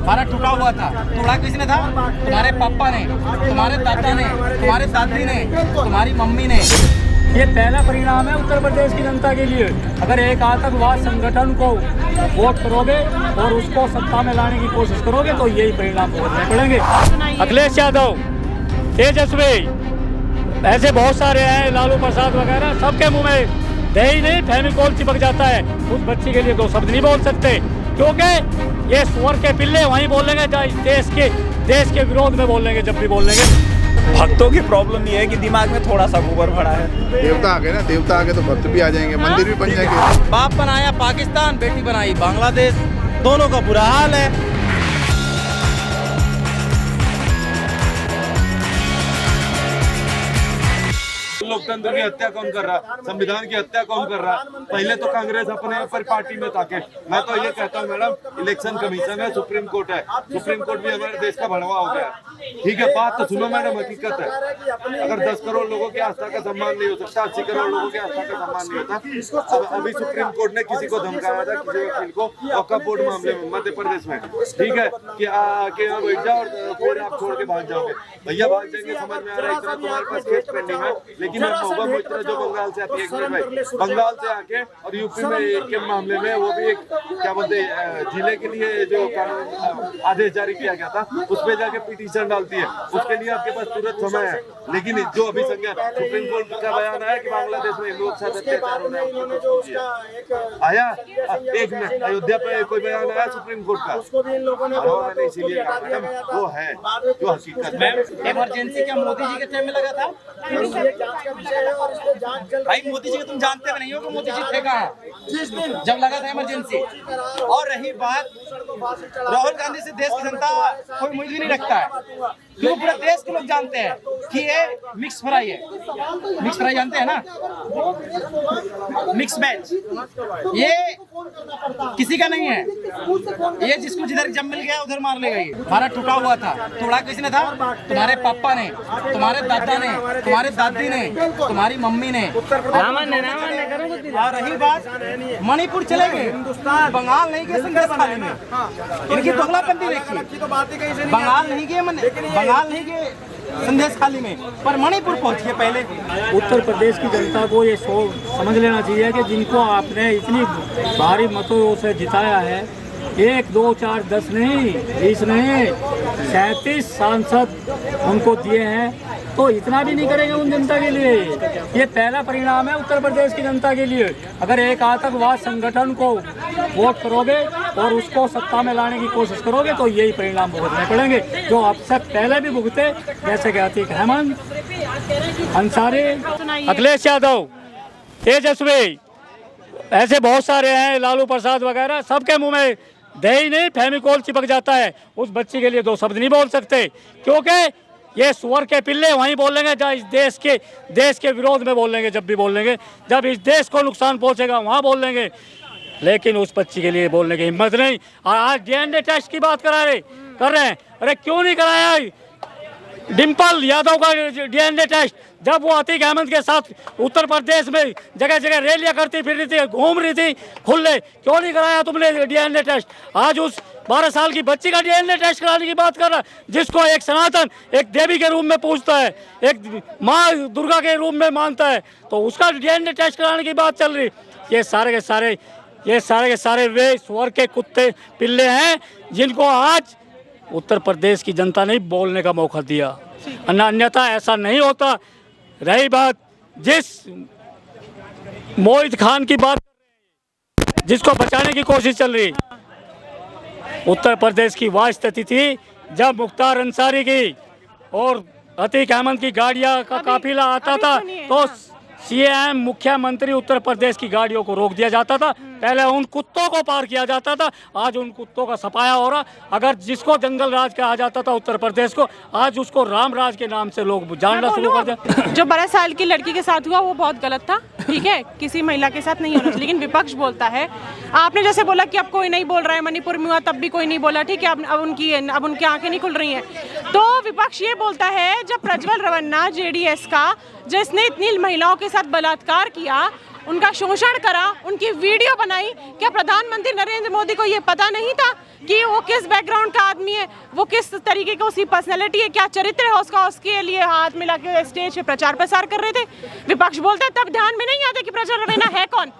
भारत टूटा हुआ था, तोड़ा किसने था? तुम्हारे पापा ने, तुम्हारे दादा ने, तुम्हारे दादी ने, तुम्हारी मम्मी ने। ये पहला परिणाम है उत्तर प्रदेश की जनता के लिए। अगर एक आतंकवाद संगठन को वोट करोगे और उसको सत्ता में लाने की कोशिश करोगे तो यही परिणाम भुगतने पड़ेंगे। अखिलेश यादव, तेजस्वी, ऐसे बहुत सारे हैं, लालू प्रसाद वगैरह, सबके मुंह में दही नहीं फेविकोल चिपक जाता है। उस बच्ची के लिए दो शब्द नहीं बोल सकते, क्योंकि ये सुअर के पिल्ले वहीं बोलेंगे देश के विरोध में बोलेंगे जब भी बोलेंगे। भक्तों की प्रॉब्लम ये है कि दिमाग में थोड़ा सा गोबर भरा है। देवता आ गए ना, देवता आ गए तो भक्त भी आ जाएंगे, मंदिर भी बन जाएंगे। बाप बनाया पाकिस्तान, बेटी बनाई बांग्लादेश, दोनों का बुरा हाल है। लोकतंत्र की हत्या कौन कर रहा है? संविधान की हत्या कौन कर रहा है? पहले तो कांग्रेस अपने ऊपर पार्टी में ताके। मैं तो ये कहता हूँ मैडम, इलेक्शन कमीशन है, सुप्रीम कोर्ट है, सुप्रीम कोर्ट भी हमारे देश का भड़वा हो गया। ठीक है, बात तो सुनो मैडम, हकीकत है। अगर 10 करोड़ लोगों की आस्था का सम्मान नहीं हो सकता, 80 करोड़ लोगों की आस्था का सम्मान नहीं होता। अभी सुप्रीम कोर्ट ने किसी को धमकाया था, किसी वकील को, वक्फ बोर्ड मामले में मध्य प्रदेश में, ठीक है, कि आके यहाँ बैठ जाओ और फिर आप छोड़ के भाग जाओगे। भैया भाग जाएंगे, समझ में आ रहा है, इतना तुम्हारे पास केस पेंडिंग है। लेकिन महबूबा मोइत्रा जो बंगाल से आती है, बंगाल से आके और यूपी में के मामले में वो भी एक क्या बोलते जिले के लिए जो कानून आदेश जारी किया गया था, उस पे जाके पिटीशन डालती है, उसके लिए आपके पास तुरंत समय है। लेकिन जो अभी संज्ञान सुप्रीम कोर्ट का बयान आया कि बांग्लादेश में हिंदुओं के साथ अत्याचार हो रहा है, आया एक मिनट, अयोध्या पे कोई बयान आया सुप्रीम कोर्ट का? मैंने इसीलिए कहा मैडम, वो है जो हकीकत है। इमरजेंसी क्या मोदी जी के टाइम में लगा था? भाई मोदी जी को तुम जानते भी नहीं हो कि मोदी जी थे कहाँ जब लगा था इमरजेंसी। और रही बात राहुल गांधी से देश की जनता कोई उम्मीद भी नहीं रखता है, क्योंकि पूरे देश के लोग जानते हैं कि ये मिक्स फ्राई है। मिक्स फ्राई जानते हैं ना, मिक्स मैच, ये किसी का नहीं है। ये जिसको जिधर जब मिल गया उधर मार लेगा। ये भारत टूटा हुआ था, तोड़ा किसने था? तुम्हारे पापा ने, तुम्हारे दादा ने, तुम्हारे दादी ने, तुम्हारी मम्मी ने। और रही बात मणिपुर चले गए, बंगाल नहीं गए संदेश खाली में। इनकी दोगलापंती देखिए, बंगाल नहीं गए संदेश खाली में, पर मणिपुर पहुंच गए पहले। उत्तर प्रदेश की जनता को ये समझ लेना चाहिए कि जिनको आपने इतनी भारी मतों से जिताया है, 1, 2, 4, 10 नहीं, 20 नहीं, 37 सांसद उनको दिए हैं, तो इतना भी नहीं करेंगे उन जनता के लिए। ये पहला परिणाम है उत्तर प्रदेश की जनता के लिए। अगर एक आतंकवाद संगठन को वोट करोगे और उसको सत्ता में लाने की कोशिश करोगे तो यही परिणाम भुगतने पड़ेंगे, जो अब तक पहले भी भुगते, जैसे कि अतीक अहमद अंसारी, अखिलेश यादव, तेजस्वी, ऐसे बहुत सारे हैं, लालू प्रसाद वगैरह, सबके मुंह में दही नहीं फेविकोल चिपक जाता है। उस बच्ची के लिए दो शब्द नहीं बोल सकते, क्योंकि ये सुअर के पिल्ले वहीं बोलेंगे जहाँ इस देश के विरोध में बोलेंगे जब भी बोलेंगे, जब इस देश को नुकसान पहुंचेगा वहाँ बोलेंगे। लेकिन उस बच्ची के लिए बोलने की हिम्मत नहीं। और आज डीएनए टेस्ट की बात कर रहे हैं, अरे क्यों नहीं कराया डिम्पल यादव का डीएनए टेस्ट? जब वो अतीक अहमद के साथ उत्तर प्रदेश में जगह जगह रैलियां करती फिर रही थी, घूम रही थी खुले, क्यों नहीं कराया तुमने डीएनए टेस्ट? आज उस 12 साल की बच्ची का डीएनए टेस्ट कराने की बात कर रहा है, जिसको एक सनातन एक देवी के रूप में पूजता है, एक माँ दुर्गा के रूप में मानता है, तो उसका डीएनए टेस्ट कराने की बात चल रही। ये सारे के सारे वे स्वर के कुत्ते पिल्ले हैं, जिनको आज उत्तर प्रदेश की जनता ने बोलने का मौका दिया, अन्यथा ऐसा नहीं होता। रही बात जिस मोहित खान की बात, जिसको बचाने की कोशिश चल रही, उत्तर प्रदेश की वह स्थिति थी जब मुख्तार अंसारी की और अतीक अहमद की गाड़ियां का काफिला आता था तो सीएम मुख्यमंत्री उत्तर प्रदेश की गाड़ियों को रोक दिया जाता था। पहले उन कुत्तों को पार किया जाता था, आज उन कुत्तों का सफाया हो रहा। अगर जिसको जंगल राज कहा जाता था उत्तर प्रदेश को, आज उसको राम राज के नाम से लोग जानना शुरू कर दिया। जो 12 साल की लड़की के साथ हुआ वो बहुत गलत था, ठीक है, किसी महिला के साथ नहीं होना चाहिए। लेकिन विपक्ष बोलता है, आपने जैसे बोला कि अब कोई नहीं बोल रहा है, मणिपुर में हुआ तब भी कोई नहीं बोला, ठीक है, अब उनकी आंखें नहीं खुल रही हैं। तो विपक्ष ये बोलता है जब प्रज्वल रवन्ना जेडीएस का, जिसने इतनी महिलाओं के साथ बलात्कार किया, उनका शोषण करा, उनकी वीडियो बनाई, क्या प्रधानमंत्री नरेंद्र मोदी को ये पता नहीं था कि वो किस बैकग्राउंड का आदमी है, वो किस तरीके का उसकी पर्सनैलिटी है, क्या चरित्र है उसका, उसके लिए हाथ मिला के स्टेज पे प्रचार प्रसार कर रहे थे। विपक्ष बोलता है तब ध्यान में नहीं आता कि प्रचार रवीना है कौन।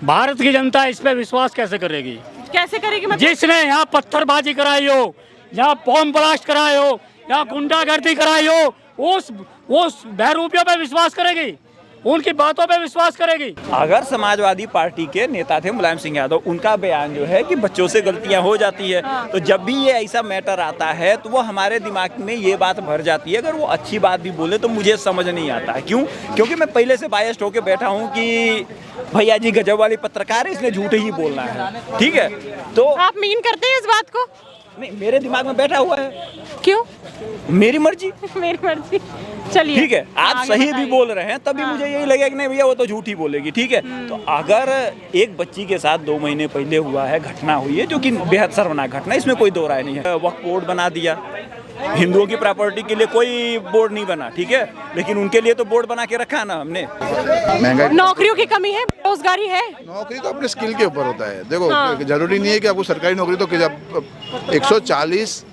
भारत की जनता इस पे विश्वास कैसे करेगी? कैसे करेगी मतलब? जिसने यहाँ पत्थरबाजी कराई हो, यहाँ बॉम्ब ब्लास्ट कराए हो, यहाँ गुंडागर्दी कराई हो, उस बहरूपियों पे विश्वास करेगी, उनकी बातों पे विश्वास करेगी। अगर समाजवादी पार्टी के नेता थे मुलायम सिंह यादव, उनका बयान जो है कि बच्चों से गलतियां हो जाती है, तो जब भी ये ऐसा मैटर आता है तो वो हमारे दिमाग में ये बात भर जाती है। अगर वो अच्छी बात भी बोले तो मुझे समझ नहीं आता है। क्यों? क्योंकि मैं पहले से बायस्ड होकर बैठा हूँ कि भैया जी गजब वाली पत्रकार है, इसने झूठ ही बोलना है। ठीक है, तो आप मीन करते हैं इस बात को? नहीं, मेरे दिमाग में बैठा हुआ है। क्यों? मेरी मर्जी। मेरी मर्जी। चलिए ठीक है, आप सही भी बोल रहे हैं तभी मुझे यही लगेगा कि नहीं भैया वो तो झूठ ही बोलेगी। ठीक है, तो अगर एक बच्ची के साथ 2 महीने पहले हुआ है, घटना हुई है जो कि बेहद शर्मनाक घटना, इसमें कोई दो राय नहीं है। वक्फ बोर्ड बना दिया, हिंदुओं की प्रॉपर्टी के लिए कोई बोर्ड नहीं बना, ठीक है, लेकिन उनके लिए तो बोर्ड बना के रखा है ना हमने। महंगाई, नौकरियों की कमी है, बेरोजगारी है। नौकरी तो अपने स्किल के ऊपर होता है। देखो जरूरी नहीं है कि आपको सरकारी नौकरी, तो जब 140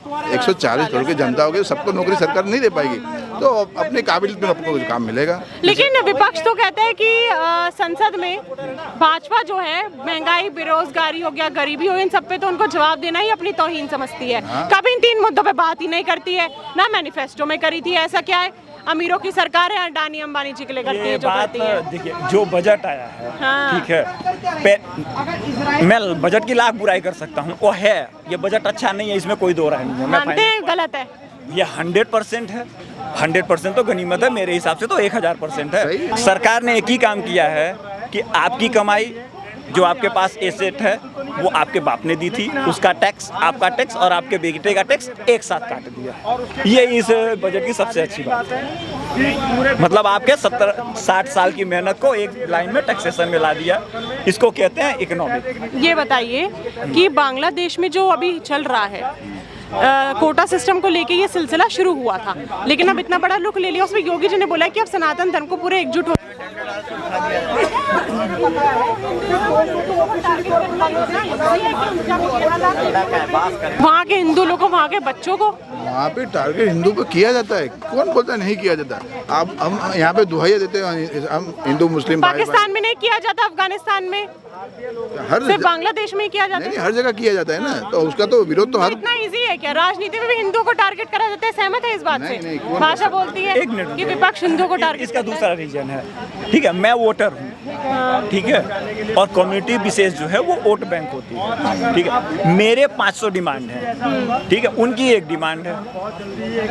करोड़ की जनता होगी सबको नौकरी सरकार नहीं दे पाएगी, तो अपने काबिलियत में आपको काम मिलेगा। लेकिन विपक्ष तो कहता है कि संसद में भाजपा जो है महंगाई, बेरोजगारी हो गया, गरीबी हो गई, इन सब पे तो उनको जवाब देना ही अपनी तौहीन समझती है। कभी इन 3 मुद्दों पे बात ही नहीं करती है, ना मैनिफेस्टो में करी थी। ऐसा क्या है, अमीरों की सरकार है, अडानी अंबानी जी के लिए करती है जो करती है। देखिए, जो बजट आया है, हाँ। ठीक है, मैं बजट की लाख बुराई कर सकता हूँ, वो है, ये बजट अच्छा नहीं है, इसमें कोई दो राय नहीं है। मानते हैं गलत है? ये 100% है, 100% तो गनीमत है, मेरे हिसाब से तो 1000% है। सरकार ने एक ही काम किया है कि आपकी कमाई जो आपके पास एसेट है वो आपके बाप ने दी थी, उसका टैक्स, आपका टैक्स और आपके बेटे का टैक्स एक साथ काट दिया। ये इस बजट की सबसे अच्छी बात है। मतलब आपके 70-60 साल की मेहनत को एक लाइन में टैक्सेशन में ला दिया। इसको कहते हैं इकोनॉमिक। ये बताइए कि बांग्लादेश में जो अभी चल रहा है कोटा सिस्टम को लेके, ये सिलसिला शुरू हुआ था, लेकिन अब इतना बड़ा रुख ले लिया। उसमें योगी जी ने बोला कि अब सनातन धर्म को पूरे एकजुट हो वहाँ के हिंदू लोगों, वहाँ के बच्चों को, वहाँ पे टारगेट हिंदू पे किया जाता है। कौन बोलता है नहीं किया जाता? आप हम यहाँ पे दुहाइया देते हैं, हम हिंदू मुस्लिम पाकिस्तान में नहीं किया जाता, अफगानिस्तान में, सिर्फ बांग्लादेश में ही किया जाता है। नहीं, हर जगह किया जाता है ना, तो उसका तो विरोध तो हर। इतना इजी है क्या? राजनीति में भी हिंदू को टारगेट करा जाता है, सहमत है इस बात से? भाषा बोलती है कि विपक्ष हिंदू को टारगेट। इसका दूसरा रीजन है, ठीक है, मैं वोटर हूँ, ठीक है, और कम्युनिटी विशेष जो है वो वोट बैंक होती है, ठीक है। मेरे 500 डिमांड है, ठीक है, उनकी एक डिमांड है,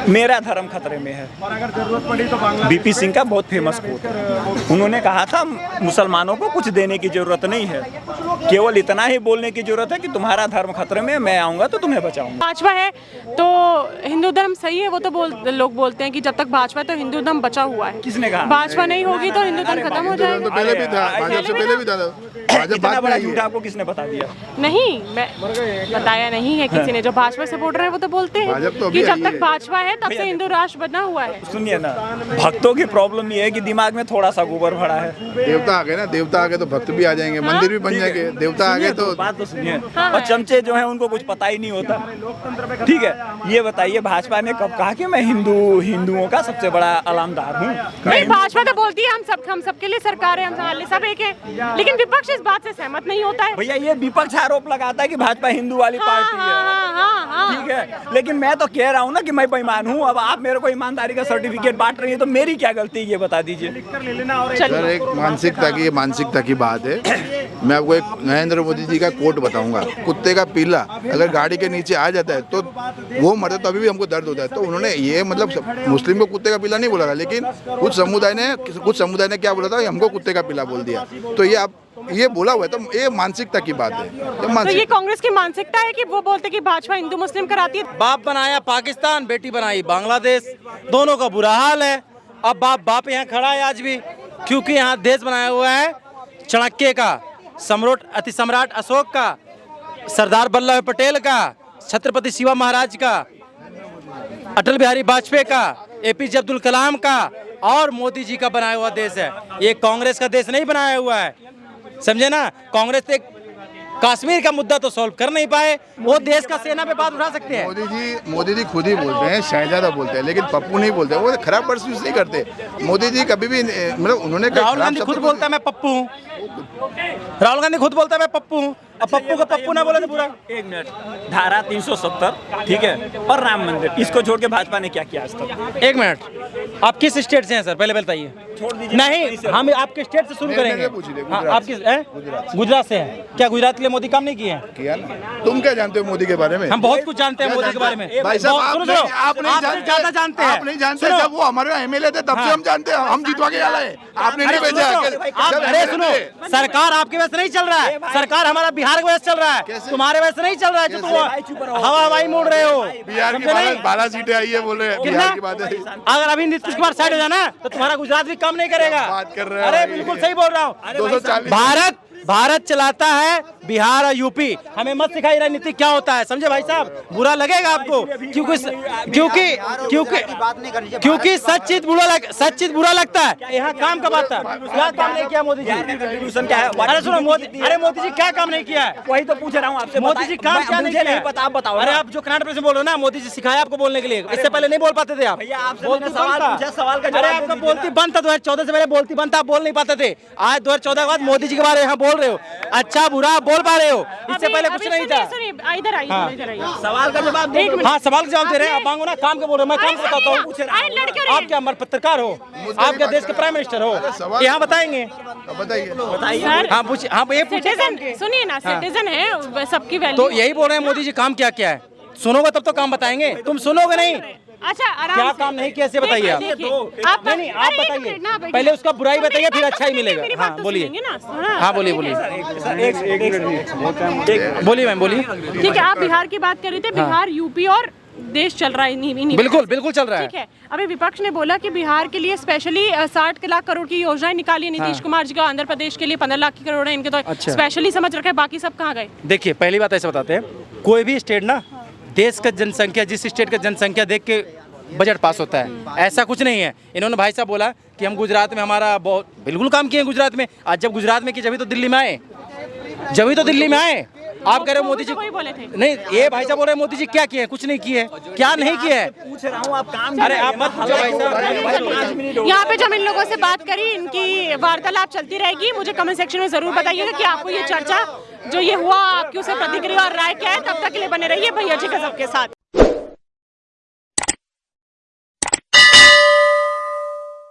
मेरा धर्म खतरे में है। बीपी सिंह का बहुत फेमस कोट है, उन्होंने कहा था मुसलमानों को कुछ देने की जरूरत नहीं है, केवल इतना ही बोलने की जरूरत है कि तुम्हारा धर्म खतरे में, मैं आऊंगा तो तुम्हें बचाऊंगा। भाजपा है तो हिंदू धर्म सही है, वो तो लोग बोलते हैं कि जब तक भाजपा है तो हिंदू धर्म बचा हुआ है। किसने कहा? भाजपा नहीं होगी तो हिंदू धर्म खत्म हो जाएगा। पहले भी था, भाजपा से पहले भी था। भाजपा इतना बात बड़ा नहीं झूठ है। आपको किसने बता दिया? नहीं, मैं बताया नहीं है किसी ने। जो भाजपा सपोर्टर है वो तो बोलते हैं भाजपा तो कि अभी जब आई तक है। भाजपा है तब से हिंदू राष्ट्र बना हुआ है। सुनिए ना, भक्तों की प्रॉब्लम ये है कि दिमाग में थोड़ा सा गोबर भरा है। देवता आ गए ना, देवता आ गए तो भक्त भी आ जाएंगे, मंदिर भी बन जाएंगे। देवता आ गए तो बात तो सुनिए, हाँ, और चमचे जो हैं उनको कुछ पता ही नहीं होता, ठीक है। ये बताइए, भाजपा ने कब कहा कि मैं हिंदुओं का सबसे बड़ा अलामदार हूँ? नहीं, भाजपा तो बोलती है हम सबके लिए सरकार है, हम सब एक है, लेकिन विपक्ष इस बात से सहमत नहीं होता है। भैया, ये विपक्ष आरोप लगाता है कि भाजपा हिंदू वाली पार्टी है, ठीक है, लेकिन मैं तो कह रहा हूँ ना कि मैं बेईमान हूँ। अब आप मेरे को ईमानदारी का सर्टिफिकेट बांट रही है तो मेरी क्या गलती है, ये बता दीजिए। सर, एक मानसिकता की बात है। मैं आपको एक नरेंद्र मोदी जी का कोट बताऊंगा, कुत्ते का पीला अगर गाड़ी के नीचे आ जाता है तो वो मरता तो अभी भी हमको दर्द होता है। तो उन्होंने ये मतलब मुस्लिम को कुत्ते का पीला नहीं बोला था, लेकिन कुछ समुदाय ने क्या बोला था, हमको कुत्ते का पीला बोल दिया। तो ये आप ये बोला हुआ है, तो ये मानसिकता की बात है। तो ये कांग्रेस की मानसिकता है कि वो बोलते कि भाजपा हिंदू मुस्लिम कराती है। बाप बनाया पाकिस्तान, बेटी बनाई बांग्लादेश, दोनों का बुरा हाल है। अब बाप यहाँ खड़ा है आज भी, क्योंकि यहाँ देश बनाया हुआ है चाणक्य का, अति सम्राट अशोक का, सरदार वल्लभ पटेल का, छत्रपति शिवा महाराज का, अटल बिहारी वाजपेयी का, एपीजे अब्दुल कलाम का और मोदी जी का बनाया हुआ देश है। ये कांग्रेस का देश नहीं बनाया हुआ है, समझे ना। कांग्रेस एक कश्मीर का मुद्दा तो सॉल्व कर नहीं पाए, वो देश का सेना पे बात उठा सकते हैं। मोदी जी खुद ही बोलते हैं, शहजादा बोलते हैं, लेकिन पप्पू नहीं बोलते। वो खराब वर्ड्स यूज नहीं करते। मोदी जी कभी भी मतलब उन्होंने राहुल गांधी खुद बोलता है मैं पप्पू हूँ, राहुल गांधी खुद बोलता है मैं पप्पू हूँ। अब पप्पू को पप्पू ना बोले तो पूरा। एक मिनट, धारा 370 ठीक है, और राम मंदिर, इसको छोड़ के भाजपा ने क्या किया आज तक? एक मिनट, आप किस स्टेट से हैं सर, पहले बताइए। छोड़ दीजिए, नहीं, हम आपके स्टेट से शुरू करेंगे। हाँ, आप किस गुजरात से हैं? क्या गुजरात के लिए मोदी काम नहीं किए हैं? किया ना। तुम क्या जानते हो मोदी के बारे में? हम बहुत कुछ जानते हैं मोदी के बारे में। भाई साहब, आप नहीं ज्यादा जानते हैं। आप नहीं जानते, जब वो हमारे एमएलए थे तब से हम जानते हैं। हम जितवा के लाए, आपने नहीं भेजा। अरे सुनो, सरकार आपकी वजह से नहीं चल रहा है, सरकार हमारा बिहार की वजह से चल रहा है, तुम्हारे वजह से नहीं चल रहा है। जो तुम हवा हवाई मोड़ रहे हो, बिहार की 12 सीटें आई है, बोल रहे हैं बिहार की बात है। अगर अभी नीतीश कुमार साइड हो जाना तो तुम्हारा गुजरात भी काम नहीं करेगा। बात कर रहे हैं। अरे बिल्कुल सही बोल रहा हूँ। 240 भारत चलाता है बिहार और यूपी। हमें मत सिखाई राजनीति क्या होता है, समझे भाई साहब? बुरा लगेगा आपको, क्योंकि सच चीज बुरा लगता है। यहाँ काम कब आता है? क्या काम नहीं किया मोदी जी? कंक्लूजन क्या है? अरे सुनो, मोदी जी क्या काम नहीं किया है? वही तो पूछ रहा हूँ आपसे। मोदी जी काम क्या नहीं किया? पता, आप बताओ। अरे आप जो कर्नाटक प्रेस में बोल रहे हो ना, मोदी जी सिखाया आपको बोलने के लिए, इससे पहले नहीं बोल पाते थे आप। भैया आपसे मैंने सवाल पूछा, सवाल का जवाब अरे आपका बोलती बंद था, 2014 से पहले बोलती बंद था, आप बोल नहीं पाते थे। आज 2014 के बाद मोदी जी के बारे में यहाँ बोल रहे हो, अच्छा बुरा बोल पा रहे हो, इससे पहले कुछ नहीं था। इधर आइए। सवाल का जवाब हाँ, सवाल का जवाब दे रहे हैं आप, मांगो ना। काम के बोल रहे हो, मैं काम बताता हूँ। आप क्या हमारे पत्रकार हो? आप क्या देश के प्राइम मिनिस्टर हो? यहाँ बताएंगे, बताइए। हाँ पूछिए। हाँ ये पूछिए, सुनिए ना, सिटीजन है, सबकी वैल्यू। तो यही बोल रहे हैं मोदी जी काम क्या क्या है। सुनोगे तब तो काम बताएंगे, तुम सुनोगे नहीं। अच्छा, आराम क्या से। काम नहीं किया, ऐसे बताइए आप। आप नहीं, आप बताइए, पहले उसका बुराई बताइए, फिर अच्छा ही मिलेगा। हाँ बोलिए। हाँ बोलिए बोलिए मैम, बोलिए। ठीक है, आप बिहार की बात कर रहे थे। बिहार, यूपी और देश चल रहा है इन्हीं। बिल्कुल चल रहा है। ठीक है, अभी विपक्ष ने बोला कि बिहार के लिए स्पेशली 60 लाख करोड़ की योजनाएं निकाली है नीतीश कुमार जी का। आंध्र प्रदेश के लिए 15 लाख की करोड़ है, इनके तो स्पेशली समझ रखे, बाकी सब कहाँ गए? देखिए, पहली बात ऐसे बताते हैं, कोई भी स्टेट ना देश का जनसंख्या, जिस स्टेट का जनसंख्या देख के बजट पास होता है, ऐसा कुछ नहीं है। इन्होंने भाई साहब बोला कि हम गुजरात में हमारा बहुत बिल्कुल काम किए गुजरात में। आज जब गुजरात में किए, जब तो दिल्ली में आए, आप कह रहे हो मोदी जी बोले थे। नहीं, ये भाई साहब बोल रहे हैं मोदी जी क्या किए? कुछ नहीं किए। क्या नहीं किया है? पूछ रहा हूँ, आप काम। अरे आप मत पूछो भाई साहब। यहाँ पे जब इन लोगों से बात करी, इनकी वार्तालाप चलती रहेगी। मुझे कमेंट सेक्शन में जरूर बताइएगा कि आपको ये चर्चा जो ये हुआ, आपकी उसे प्रतिक्रिया और राय क्या है। तब तक के लिए बने रहिए भैया जी के सबके साथ।